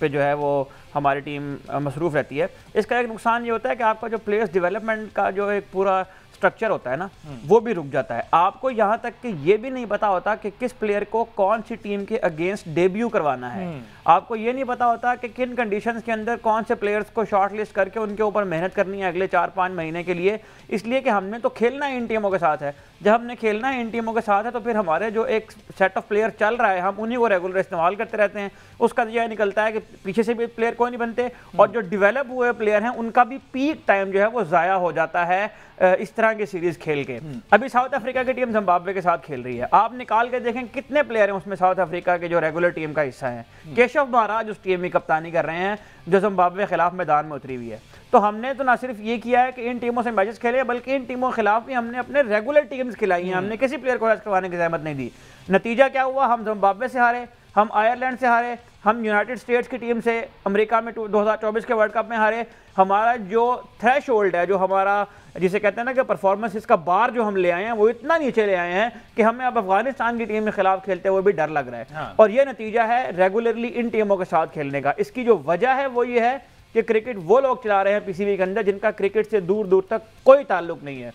पे जो है वो हमारी टीम मसरूफ़ रहती है। इसका एक नुकसान ये होता है कि आपका जो प्लेयर्स डेवलपमेंट का जो एक पूरा स्ट्रक्चर होता है ना, वो भी रुक जाता है। आपको यहाँ तक कि ये भी नहीं पता होता कि किस प्लेयर को कौन सी टीम के अगेंस्ट डेब्यू करवाना है। आपको ये नहीं पता होता कि किन कंडीशंस के अंदर कौन से प्लेयर्स को शॉर्टलिस्ट करके उनके ऊपर मेहनत करनी है अगले 4-5 महीने के लिए। इसलिए कि हमने तो खेलना इन टीमों के साथ है। जब हमने खेलना इन टीमों के साथ है तो फिर हमारे जो एक सेट ऑफ प्लेयर चल रहा है, हम उन्हीं को रेगुलर इस्तेमाल करते रहते हैं। उसका यह निकलता है कि पीछे से भी प्लेयर कोई नहीं बनते, और जो डेवलप हुए प्लेयर हैं उनका भी पीक टाइम जो है वो ज़ाया हो जाता है इस तरह की सीरीज खेल के। अभी साउथ अफ्रीका की टीम जिम्बाब्वे के साथ खेल रही है। आप निकाल के देखें कितने प्लेयर हैं उसमें साउथ अफ्रीका के जो रेगुलर टीम का हिस्सा हैं। केशव महाराज उस टीम की कप्तानी कर रहे हैं जो जिम्बाब्वे के खिलाफ मैदान में उतरी हुई है। तो हमने तो ना सिर्फ ये किया है कि इन टीमों से मैचेस खेले, बल्कि इन टीमों के खिलाफ भी हमने अपने रेगुलर टीम्स खिलाई हैं। हमने किसी प्लेयर को रेस्ट करवाने की जहमत नहीं दी। नतीजा क्या हुआ? हम जिम्बाब्वे से हारे, हम आयरलैंड से हारे, हम यूनाइटेड स्टेट्स की टीम से अमेरिका में 2024 के वर्ल्ड कप में हारे। हमारा जो थ्रेशोल्ड है, जो हमारा जिसे कहते हैं ना कि परफॉर्मेंस, इसका बार जो हम ले आए हैं वो इतना नीचे ले आए हैं कि हमें अब अफगानिस्तान की टीम के खिलाफ खेलते हुए भी डर लग रहा है। हाँ। और ये नतीजा है रेगुलरली इन टीमों के साथ खेलने का। इसकी जो वजह है वो ये है कि क्रिकेट वो लोग चला रहे हैं पीसीबी के अंदर जिनका क्रिकेट से दूर दूर तक कोई ताल्लुक नहीं है,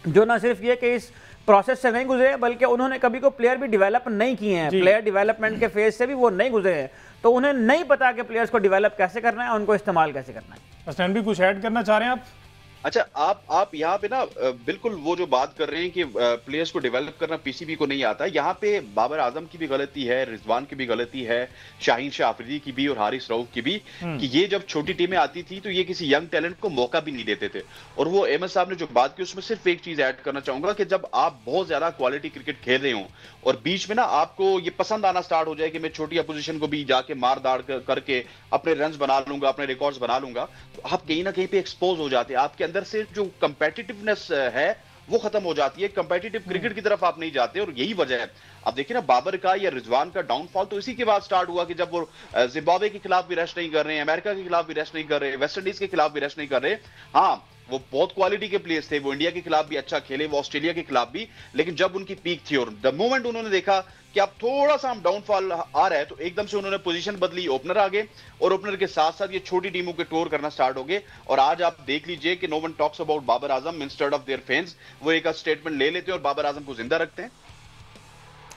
जो ना सिर्फ ये कि इस प्रोसेस से नहीं गुजरे बल्कि उन्होंने कभी को प्लेयर भी डेवलप नहीं किए हैं, प्लेयर डेवलपमेंट के फेज से भी वो नहीं गुजरे हैं। तो उन्हें नहीं पता कि प्लेयर्स को डेवलप कैसे करना है, उनको इस्तेमाल कैसे करना है। अस्टन भी कुछ ऐड करना चाह रहे हैं आप? अच्छा, आप यहाँ पे ना बिल्कुल वो जो बात कर रहे हैं कि प्लेयर्स को डेवलप करना पीसीबी को नहीं आता, यहाँ पे बाबर आजम की भी गलती है, रिजवान की भी गलती है, शाहीन शाह अफरीदी की भी और हारिस रऊफ की भी, कि ये जब छोटी टीमें आती थी तो ये किसी यंग टैलेंट को मौका भी नहीं देते थे। और वो अहमद साहब ने जो बात की उसमें सिर्फ एक चीज ऐड करना चाहूंगा कि जब आप बहुत ज्यादा क्वालिटी क्रिकेट खेल रहे हो और बीच में ना आपको ये पसंद आना स्टार्ट हो जाए कि मैं छोटी अपोजिशन को भी जाके मार दाड़ करके अपने रन बना लूंगा, अपने रिकॉर्ड्स बना लूंगा, तो आप कहीं ना कहीं पे एक्सपोज हो जाते हैं। आपके अंदर से जो कंपेटिटिवनेस है वो खत्म हो जाती है, कंपेटिटिव क्रिकेट की तरफ आप नहीं जाते। और यही वजह है, अब देखिए ना, बाबर का या रिजवान का डाउनफॉल तो इसी के बाद स्टार्ट हुआ कि जब वो जिम्बाब्वे के खिलाफ भी रेस्ट नहीं कर रहे हैं, अमेरिका के खिलाफ भी रेस्ट नहीं कर रहे, वेस्ट इंडीज के खिलाफ भी रेस्ट नहीं कर रहे। हाँ, वो बहुत क्वालिटी के प्लेयर्स थे, वो इंडिया के खिलाफ भी अच्छा खेले, वो ऑस्ट्रेलिया के खिलाफ भी, लेकिन जब उनकी पीक थी और द मोमेंट उन्होंने देखा कि अब थोड़ा सा हम डाउनफॉल आ रहा है तो एकदम से उन्होंने पोजीशन बदली, ओपनर आ गए और ओपनर के साथ साथ ये छोटी टीमों के टूर करना स्टार्ट हो गए। और आज आप देख लीजिए कि no one talks about Babar Azam instead of their fans, वो एक स्टेटमेंट ले लेते हैं और बाबर आजम को जिंदा रखते हैं।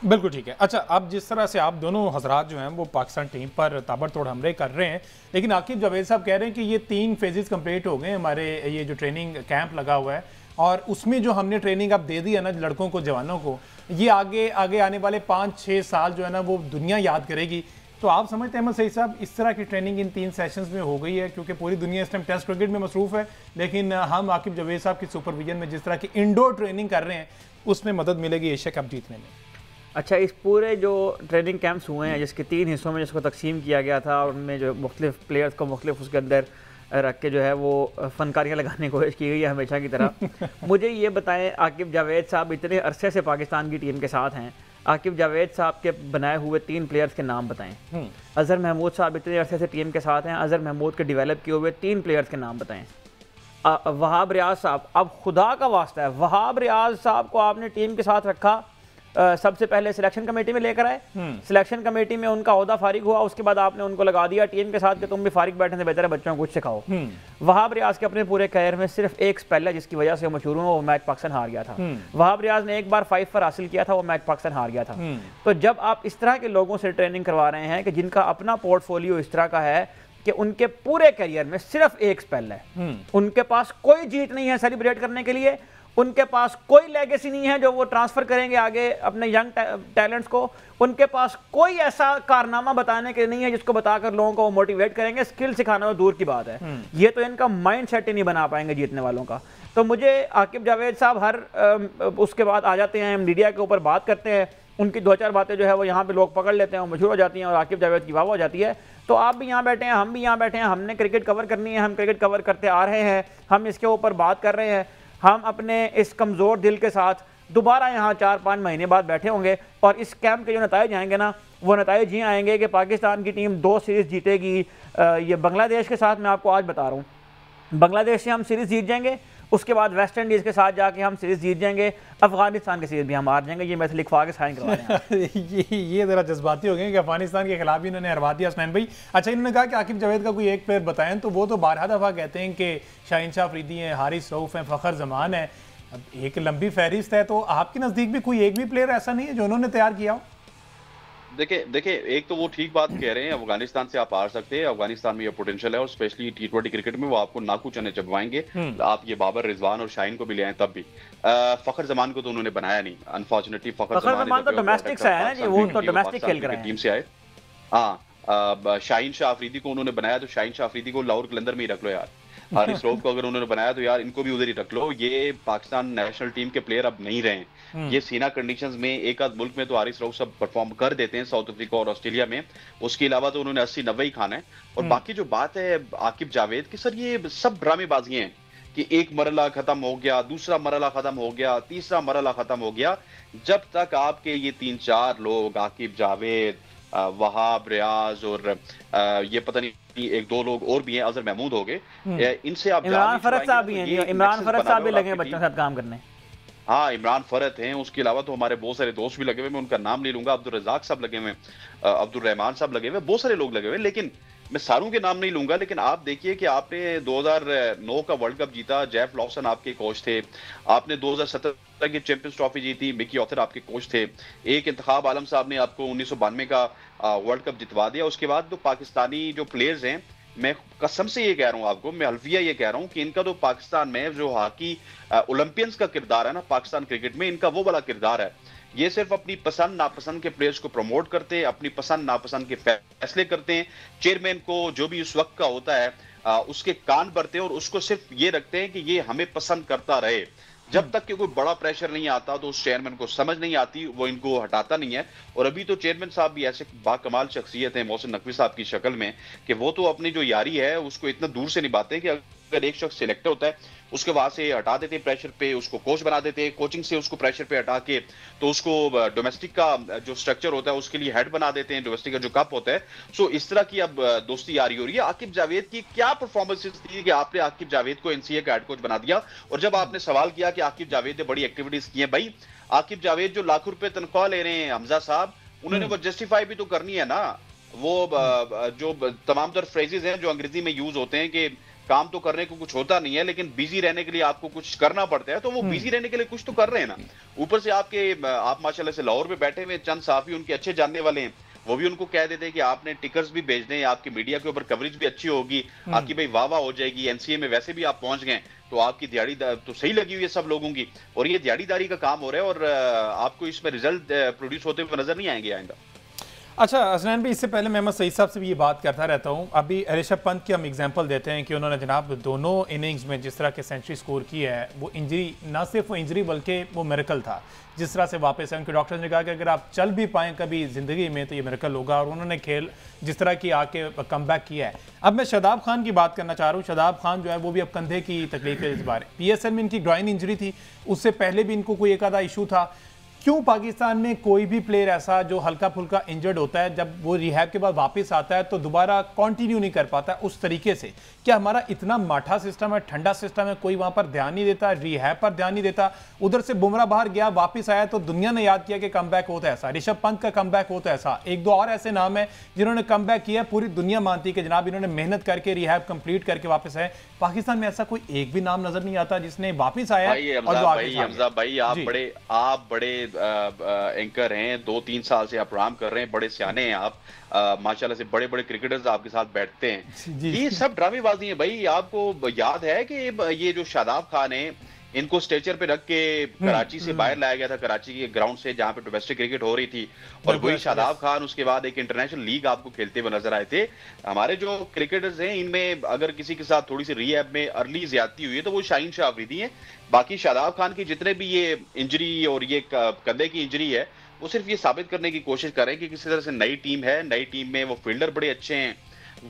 बिल्कुल ठीक है। अच्छा, अब जिस तरह से आप दोनों हजरात जो हैं वो पाकिस्तान टीम पर ताबड़तोड़ हमले कर रहे हैं, लेकिन आकिब जावेद साहब कह रहे हैं कि ये 3 फेजेस कंप्लीट हो गए हमारे, ये जो ट्रेनिंग कैंप लगा हुआ है और उसमें जो हमने ट्रेनिंग अब दे दी है ना लड़कों को, जवानों को, ये आगे आगे आने वाले 5-6 साल जो है ना वो दुनिया याद करेगी। तो आप समझते हैं अहमद सईद साहब इस तरह की ट्रेनिंग इन 3 सेशंस में हो गई है, क्योंकि पूरी दुनिया इस टाइम टेस्ट क्रिकेट में मसरूफ है, लेकिन हम आकिब जावेद साहब की सुपरविजन में जिस तरह की इंडोर ट्रेनिंग कर रहे हैं उसमें मदद मिलेगी एशिया कप जीतने में। अच्छा, इस पूरे जो ट्रेनिंग कैंप्स हुए हैं जिसके 3 हिस्सों में जिसको तकसीम किया गया था और उनमें जो मुख्तलिफ प्लेयर्स को मुख्तलिफ उसके अंदर रख के जो है वो फनकारियाँ लगाने की कोशिश की गई है हमेशा की तरह। मुझे ये बताएं, आकिब जावेद साहब इतने अरसे से पाकिस्तान की टीम के साथ हैं, आकिब जावेद साहब के बनाए हुए 3 प्लेयर्स के नाम बताएं। अजहर महमूद साहब इतने अरसे से टीम के साथ हैं, अजहर महमूद के डेवलप किए हुए 3 प्लेयर्स के नाम बताएं। वहाब रियाज साहब, अब खुदा का वास्ता है, वहाब रियाज साहब को आपने टीम के साथ रखा, सबसे पहले सिलेक्शन कमेटी में लेकर आए, सिलेक्शन कमेटी में उनका ओहदा फारिग हुआ, उसके बाद आपने उनको लगा दिया टीम के साथ कि तुम भी फारिग बैठने से बेहतर है बच्चों को कुछ सिखाओ। वहाब रियाज के अपने पूरे कैरियर में सिर्फ एक स्पेल है जिसकी वजह से वो मशहूर हुआ, वो मैच पाकिस्तान हार गया था। वहाब रियाज ने एक बार 5 पर हासिल किया था, वो मैच पाकिस्तान हार गया था। तो जब आप इस तरह के लोगों से ट्रेनिंग करवा रहे हैं कि जिनका अपना पोर्टफोलियो इस तरह का है कि उनके पूरे करियर में सिर्फ एक स्पेल है, उनके पास कोई जीत नहीं है सेलिब्रेट करने के लिए, उनके पास कोई लेगेसी नहीं है जो वो ट्रांसफर करेंगे आगे अपने यंग टैलेंट्स को, उनके पास कोई ऐसा कारनामा बताने के नहीं है जिसको बताकर लोगों को वो मोटिवेट करेंगे, स्किल सिखाना तो दूर की बात है, ये तो इनका माइंड सेट ही नहीं बना पाएंगे जीतने वालों का। तो मुझे आकिब जावेद साहब हर उसके बाद आ जाते हैं, मीडिया के ऊपर बात करते हैं, उनकी 2-4 बातें जो है वो यहाँ पे लोग पकड़ लेते हैं और मशहूर हो जाती हैं और आकिब जावेद की वाह हो जाती है। तो आप भी यहाँ बैठे हैं, हम भी यहाँ बैठे हैं, हमने क्रिकेट कवर करनी है, हम क्रिकेट कवर करते आ रहे हैं, हम इसके ऊपर बात कर रहे हैं, हम अपने इस कमज़ोर दिल के साथ दोबारा यहाँ 4-5 महीने बाद बैठे होंगे और इस कैंप के जो नताइज आएंगे ना, वो नताइज ये आएंगे कि पाकिस्तान की टीम 2 सीरीज़ जीतेगी। ये बांग्लादेश के साथ मैं आपको आज बता रहा हूँ, बांग्लादेश से हम सीरीज़ जीत जाएंगे, उसके बाद वेस्ट इंडीज़ के साथ जाके हम सीरीज़ जीत जाएंगे, अफगानिस्तान की सीरीज़ भी हम हार जाएंगे। ये मैं लिखवा के साइन करवा रहे हैं। ये ज़रा जज्बाती हो गए कि अफगानिस्तान के खिलाफ भी इन्होंने हरवा दिया हुसनैन भाई। अच्छा, इन्होंने कहा कि आकिब जावेद का कोई एक प्लेयर बताएं, तो वो तो 12 दफ़ा कहते हैं कि शाहीन शाह अफरीदी हैं, हारिस रऊफ हैं, फ़खर जमान है। अब एक लंबी फहरिस्त है, तो आपके नज़दीक भी कोई एक भी प्लेयर ऐसा नहीं है जो उन्होंने तैयार किया हो? देखिए एक तो वो ठीक बात कह रहे हैं, अफगानिस्तान से आप हार सकते हैं, अफगानिस्तान में ये पोटेंशियल है और स्पेशली T20 क्रिकेट में वो आपको नाकू चने चबवाएंगे। आप ये बाबर रिजवान और शाहीन को भी ले आए तब भी। फखर जमान को तो उन्होंने बनाया नहीं, अनफॉर्चुनेटली। फखर जमान तो डोमेस्टिक से है ना जी, वो तो डोमेस्टिक खेल रहे हैं, टीम से आए। हाँ, शाहीन शाह अफरीदी को उन्होंने बनाया, तो शाहीन शाह अफरीदी को लाहौर कलंदर में ही रख लो यार। हारिस रऊफ को अगर उन्होंने बनाया तो यार इनको भी उधर ही रख लो। ये पाकिस्तान नेशनल टीम के प्लेयर अब नहीं रहे। ये सीना कंडीशंस में एक आध मुल्क में तो हारिस रऊफ सब परफॉर्म कर देते हैं, साउथ अफ्रीका और ऑस्ट्रेलिया में, उसके अलावा तो उन्होंने 80-90 ही खाना है। और बाकी जो बात है आकिब जावेद की, सर ये सब ड्रामेबाजी हैं कि एक मरला खत्म हो गया, दूसरा मरला खत्म हो गया, तीसरा मरला खत्म हो गया। जब तक आपके ये 3-4 लोग, आकिब जावेद, वहाब रियाज और ये पता नहीं 1-2 लोग और भी हैं, अजहर महमूद हो गए, इनसे आप इमरान फरत साहब भी हैं, इमरान फरत साहब भी लगे हैं बच्चों के साथ काम करने। हाँ, इमरान फरत हैं, उसके अलावा तो हमारे बहुत सारे दोस्त भी लगे हुए, मैं उनका नाम नहीं लूंगा, अब्दुल रजाक साहब लगे हुए, अब्दुल रहमान साहब लगे हुए, बहुत सारे लोग लगे हुए, लेकिन मैं सारों के नाम नहीं लूंगा। लेकिन आप देखिए कि आपने 2009 का वर्ल्ड कप जीता, जेफ लॉसन आपके कोच थे, आपने 2017 की चैंपियंस ट्रॉफी जीती, मिकी ऑथर आपके कोच थे, एक इंतखाब आलम साहब ने आपको 1992 का वर्ल्ड कप जितवा दिया। उसके बाद तो पाकिस्तानी जो प्लेयर्स हैं, मैं कसम से ये कह रहा हूं आपको, मैं हल्फिया ये कह रहा हूं कि इनका तो पाकिस्तान में जो हॉकी ओलंपियंस का किरदार है ना पाकिस्तान क्रिकेट में, इनका वो वाला किरदार है। ये सिर्फ अपनी पसंद नापसंद के प्लेयर्स को प्रमोट करते हैं, अपनी पसंद नापसंद के फैसले करते हैं, चेयरमैन को जो भी उस वक्त का होता है उसके कान भरते हैं और उसको सिर्फ ये रखते हैं कि ये हमें पसंद करता रहे। जब तक कि कोई बड़ा प्रेशर नहीं आता तो उस चेयरमैन को समझ नहीं आती, वो इनको हटाता नहीं है। और अभी तो चेयरमैन साहब भी ऐसे बाकमाल शख्सियत है मोहसिन नकवी साहब की शक्ल में कि वो तो अपनी जो यारी है उसको इतना दूर से निभाते हैं कि अगर एक शख्स सिलेक्टर होता है उसके वहां से हटा देते प्रेशर पे, उसको कोच बना देते, कोचिंग से उसको प्रेशर पे हटा के तो उसको डोमेस्टिक का जो स्ट्रक्चर होता है उसके लिए हेड बना देते हैं, डोमेस्टिक का जो कप होता है। सो इस तरह की अब दोस्ती यारी हो रही है। आकिब जावेद की क्या परफॉर्मेंस थी कि आपने आकिब जावेद को एनसीए का हेड कोच बना दिया? और जब आपने सवाल किया कि आकिब जावेद ने बड़ी एक्टिविटीज की है, भाई आकिब जावेद जो लाखों रुपए तनख्वाह ले रहे हैं हमजा साहब, उन्होंने वो जस्टिफाई भी तो करनी है ना। वो जो तमाम तर फ्रेजेस हैं जो अंग्रेजी में यूज होते हैं कि काम तो करने को कुछ होता नहीं है, लेकिन बिजी रहने के लिए आपको कुछ करना पड़ता है, तो वो बिजी रहने के लिए कुछ तो कर रहे हैं ना। ऊपर से आप माशाल्लाह से लाहौर में बैठे हुए चंद साफी उनके अच्छे जानने वाले हैं, वो भी उनको कह देते हैं कि आपने टिकर्स भी भेजने हैं, आपकी मीडिया के ऊपर कवरेज भी अच्छी होगी, आपकी भाई वाह हो जाएगी, एनसीए में वैसे भी आप पहुंच गए तो आपकी दिहाड़ी तो सही लगी हुई है सब लोगों की, और ये दिहाड़ीदारी का काम हो रहा है, और आपको इसमें रिजल्ट प्रोड्यूस होते हुए नजर नहीं आएंगे आइंदा। अच्छा हसनैन भाई, इससे पहले मैं अहमद सईद साहब से भी ये बात करता रहता हूँ। अभी ऋषभ पंत की हम एग्जांपल देते हैं कि उन्होंने जनाब दोनों इनिंग्स में जिस तरह के सेंचुरी स्कोर की है, वो इंजरी, ना सिर्फ वो इंजरी बल्कि वो मिरेकल था जिस तरह से वापस है। उनके डॉक्टर्स ने कहा कि अगर आप चल भी पाएँ कभी ज़िंदगी में तो ये मिरेकल होगा, और उन्होंने खेल जिस तरह की आके कम बैक किया है। अब मैं शादाब खान की बात करना चाह रहा हूँ। शादाब खान जो है वो भी अब कंधे की तकलीफ है। इस बार PSL में इनकी ग्राइन इंजरी थी, उससे पहले भी इनको कोई एक आधा इशू था। क्यों पाकिस्तान में कोई भी प्लेयर ऐसा जो हल्का फुल्का इंजर्ड होता है, जब वो रिहैब के बाद वापस आता है तो दोबारा कंटिन्यू नहीं कर पाता उस तरीके से? क्या हमारा इतना माठा सिस्टम है, ठंडा सिस्टम है, कोई वहां पर ध्यान नहीं देता, रिहैब पर ध्यान नहीं देता? उधर से बुमराह बाहर गया, वापस आया तो दुनिया ने याद किया कि कमबैक होता है ऐसा, ऋषभ पंत का कमबैक होता है ऐसा, एक दो और ऐसे नाम है जिन्होंने कमबैक किया, पूरी दुनिया मानती है कि जनाब इन्होंने मेहनत करके रिहैब कंप्लीट करके वापस आए। पाकिस्तान में ऐसा कोई एक भी नाम नजर नहीं आता जिसने वापस आया। हमजा भाई आप बड़े एंकर हैं, 2-3 साल से आप प्रोग्राम कर रहे हैं, बड़े सियाने हैं आप, माशाल्लाह से बड़े बड़े क्रिकेटर्स आपके साथ बैठते हैं। ये सब ड्रामेबाजी है भाई। आपको याद है कि ये जो शादाब खान है, इनको स्ट्रेचर पे रख के कराची से बाहर लाया गया था, कराची के ग्राउंड से जहां पे डोमेस्टिक क्रिकेट हो रही थी, और वही शादाब खान उसके बाद एक इंटरनेशनल लीग आपको खेलते हुए नजर आए थे। हमारे जो क्रिकेटर्स हैं, इनमें अगर किसी के साथ थोड़ी सी रिहैब में अर्ली ज्यादती हुई है तो वो शाहीन शाह अफरीदी है। बाकी शादाब खान की जितने भी ये इंजरी और ये कंधे की इंजरी है, वो सिर्फ ये साबित करने की कोशिश कर रहे हैं कि किसी तरह से नई टीम है, नई टीम में वो फील्डर बड़े अच्छे हैं,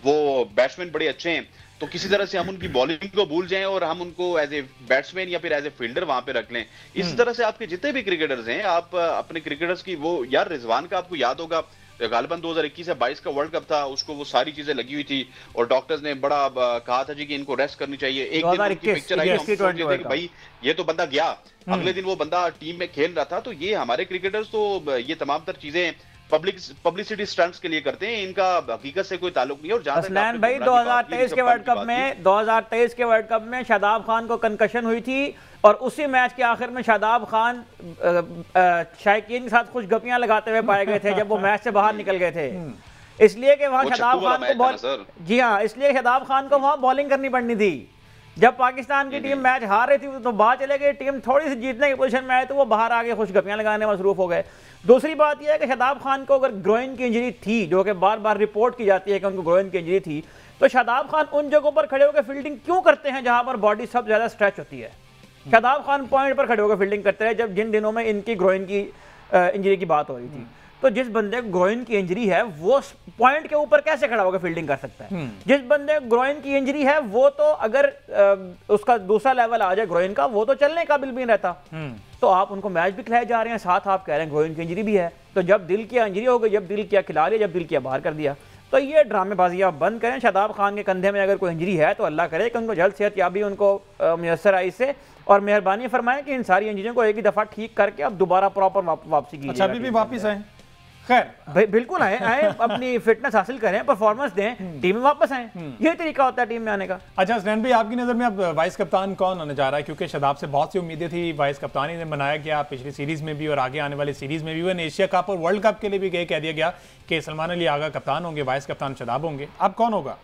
वो बैट्समैन बड़े अच्छे हैं, तो किसी तरह से हम उनकी बॉलिंग को भूल जाएं और हम उनको एज ए बैट्समैन या फिर एज ए फील्डर वहां पे रख लें। इस तरह से आपके जितने भी क्रिकेटर्स हैं, आप अपने क्रिकेटर्स की वो, यार रिजवान का आपको याद होगा, गालिबन 2021 या 22 का वर्ल्ड कप था, उसको वो सारी चीजें लगी हुई थी और डॉक्टर्स ने बड़ा कहा था जी कि इनको रेस्ट करनी चाहिए। एक दिन उनकी पिक्चर आई, हम सोच रहे थे कि भाई ये तो बंदा गया, अगले दिन वो बंदा टीम में खेल रहा था। तो ये हमारे क्रिकेटर्स तो ये तमाम तर चीजें पब्लिसिटी स्टंट्स के लिए करते हैं, इनका हकीकत से कोई ताल्लुक नहीं है। और हसनैन भाई 2023 के वर्ल्ड कप में शादाब खान को कंकशन हुई थी, और उसी मैच के आखिर में शादाब खान शायकीन के साथ कुछ गपियां लगाते हुए पाए गए थे जब वो मैच से बाहर निकल गए थे, इसलिए कि वहां शादाब खान को जी हाँ, इसलिए शादाब खान को वहां बॉलिंग करनी पड़नी थी। जब पाकिस्तान की टीम मैच हार रही थी तो बाहर चले गए, टीम थोड़ी सी जीतने की पोजीशन में आए तो वो बाहर आके खुश गपियां लगाने में मसरूफ हो गए। दूसरी बात यह है कि शादाब खान को अगर ग्रोइन की इंजरी थी, जो कि बार बार रिपोर्ट की जाती है कि उनको ग्रोइन की इंजरी थी, तो शादाब खान उन जगहों पर खड़े होकर फील्डिंग क्यों करते हैं जहां पर बॉडी सब ज्यादा स्ट्रेच होती है? शादाब खान पॉइंट पर खड़े होकर फील्डिंग करते रहे जब जिन दिनों में इनकी ग्रोइन की इंजरी की बात हो रही थी। तो जिस बंदे को ग्रोइन की इंजरी है वो पॉइंट के ऊपर कैसे खड़ा होकर फील्डिंग कर सकता है? जिस बंदे को ग्रोइन की इंजरी है वो तो अगर उसका दूसरा लेवल आ जाए ग्रोइन का, वो तो चलने काबिल भी नहीं रहता। तो आप उनको मैच भी खिलाए जा रहे हैं, साथ आप कह रहे हैं ग्रोइन की इंजरी भी है। तो जब दिल की इंजरी हो गई, जब दिल किया खिला लिया, जब दिल किया बाहर कर दिया। तो ये ड्रामेबाजी आप बंद करें। शादाब खान के कंधे में अगर कोई इंजरी है तो अल्लाह करे कि उनको जल्द सेहत याबी उनको मुयसर आई से, और मेहरबानी फरमाएं कि इन सारी इंजरियों को एक ही दफा ठीक करके अब दोबारा प्रॉपर वापसी की। अच्छा, अभी भी वापस आए? खैर बिल्कुल आए अपनी फिटनेस हासिल करें, परफॉर्मेंस दें, टीम में वापस आए, यही तरीका होता है टीम में आने का। अच्छा हसनैन भाई, आपकी नज़र में अब वाइस कप्तान कौन आने जा रहा है? क्योंकि शादाब से बहुत सी उम्मीदें थी, वाइस कप्तान ही ने बनाया गया पिछली सीरीज में भी और आगे आने वाली सीरीज में भी। वन एशिया कप और वर्ल्ड कप के लिए भी कह दिया गया कि सलमान अली आगा कप्तान होंगे, वाइस कप्तान शादाब होंगे। अब कौन होगा?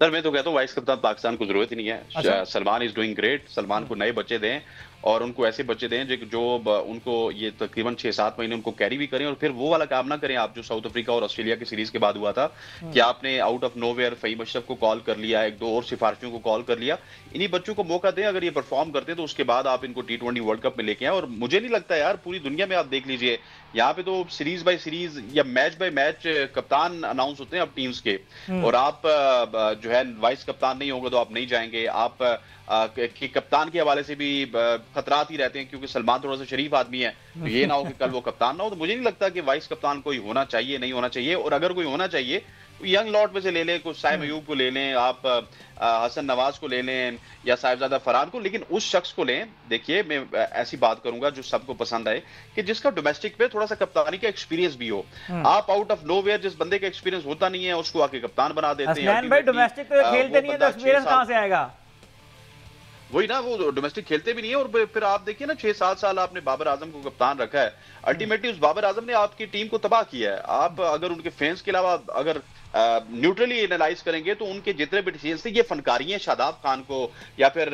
सर मैं तो कहता हूँ वाइस कप्तान पाकिस्तान को जरूरत ही नहीं है। अच्छा? Salman is doing great. Salman को नए बच्चे दें और उनको ऐसे बच्चे दें जो उनको ये तकरीबन 6-7 महीने उनको कैरी भी करें, और फिर वो वाला काम ना करें आप जो साउथ अफ्रीका और ऑस्ट्रेलिया की सीरीज के बाद हुआ था कि आपने out of nowhere Faheem Ashraf को कॉल कर लिया, एक दो और सिफारिशों को कॉल कर लिया। इन्हीं बच्चों को मौका दें, अगर ये परफॉर्म करते हैं तो उसके बाद आप इनको T20 वर्ल्ड कप में लेके आए। और मुझे नहीं लगता यार, पूरी दुनिया में आप देख लीजिए, यहाँ पे तो सीरीज बाय सीरीज या मैच बाय मैच कप्तान अनाउंस होते हैं अब टीम्स के, और आप जो है वाइस कप्तान नहीं होगा तो आप नहीं जाएंगे। आप कि कप्तान के हवाले से भी खतरात ही रहते हैं, क्योंकि सलमान थोड़ा सा शरीफ आदमी है, तो ये ना हो कि कल वो कप्तान ना हो। तो मुझे नहीं लगता कि वाइस कप्तान कोई होना चाहिए, नहीं होना चाहिए। और अगर कोई होना चाहिए यंग लॉट में से ले लें, कुछ साइम अयूब को ले लें, आप हसन नवाज को ले लें या साहिबजादा फरहान को, लेकिन उस शख्स को लें, देखिए मैं ऐसी बात करूंगा जो सबको पसंद आए, कि जिसका डोमेस्टिक पे थोड़ा सा कप्तानी का एक्सपीरियंस भी हो। आप आउट ऑफ नोवेयर जिस बंदे का एक्सपीरियंस होता नहीं है उसको आके कप्तान बना देते हैं। भाई डोमेस्टिक तो खेलते नहीं है तो एक्सपीरियंस कहां से आएगा? वही ना, वो डोमेस्टिक खेलते भी नहीं है। और फिर आप देखिए ना, 6-7 साल आपने बाबर आजम को कप्तान रखा है, अल्टीमेटली उस बाबर आजम ने आपकी टीम को तबाह किया है। आप अगर उनके फैंस के अलावा अगर न्यूट्रली एनालाइज करेंगे तो उनके जितने भी डिसीजन थे, ये फनकारी हैं शादाब खान को या फिर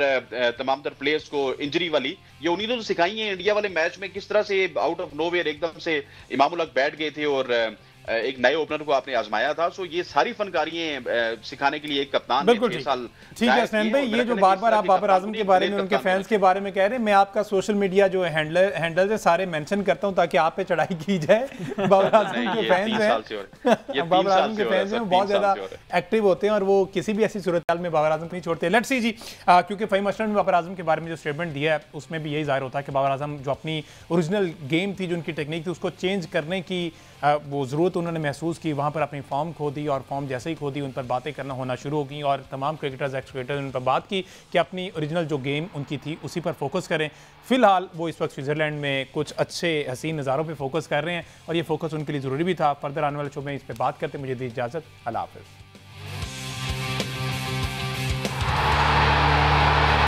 तमाम तर प्लेयर्स को इंजरी वाली, ये उन्हीं ने तो सिखाई है। इंडिया वाले मैच में किस तरह से आउट ऑफ नोवेयर एकदम से इमामुल हक बैठ गए थे और एक नए ओपनर को आपने आजमाया था। सो ये सारी फनकारियां सिखाने के लिए एक कप्तान ने 6 साल। ठीक है हसनैन भाई, ये जो बार-बार आप बाबर आजम के बारे में, उनके फैंस के बारे में कह रहे हैं, मैं आपका सोशल मीडिया जो हैंडल्स है सारे मेंशन करता हूं ताकि आप पे चढ़ाई की जाए। बाबर आजम के फैंस हैं, बाबर आजम के फैंस हैं, बहुत ज्यादा एक्टिव होते हैं और वो किसी भी ऐसी सूरत में बाबर आजम को नहीं छोड़ते। लेट्स सी जी, क्योंकि फ़हीम अशरफ ने बाबर आजम के बारे में जो स्टेटमेंट दिया है उसमें भी यही जाहिर होता है कि बाबर आजम जो अपनी ओरिजिनल गेम थी, जो उनकी टेक्निक थी, उसको चेंज करने की वो ज़रूरत उन्होंने महसूस की। वहाँ पर अपनी फॉर्म खो दी और फॉर्म जैसे ही खो दी उन पर बातें करना होना शुरू हो गई और तमाम क्रिकेटर्स एक्स-क्रिकेटर्स उन पर बात की कि अपनी ओरिजिनल जो गेम उनकी थी उसी पर फोकस करें। फ़िलहाल वो इस वक्त स्विट्ज़रलैंड में कुछ अच्छे हसीन नज़ारों पर फोकस कर रहे हैं और ये फोकस उनके लिए ज़रूरी भी था। फर्दर आने वाले शो में इस पर बात करते, मुझे दी इजाज़त, अल्लाह हाफ़िज़।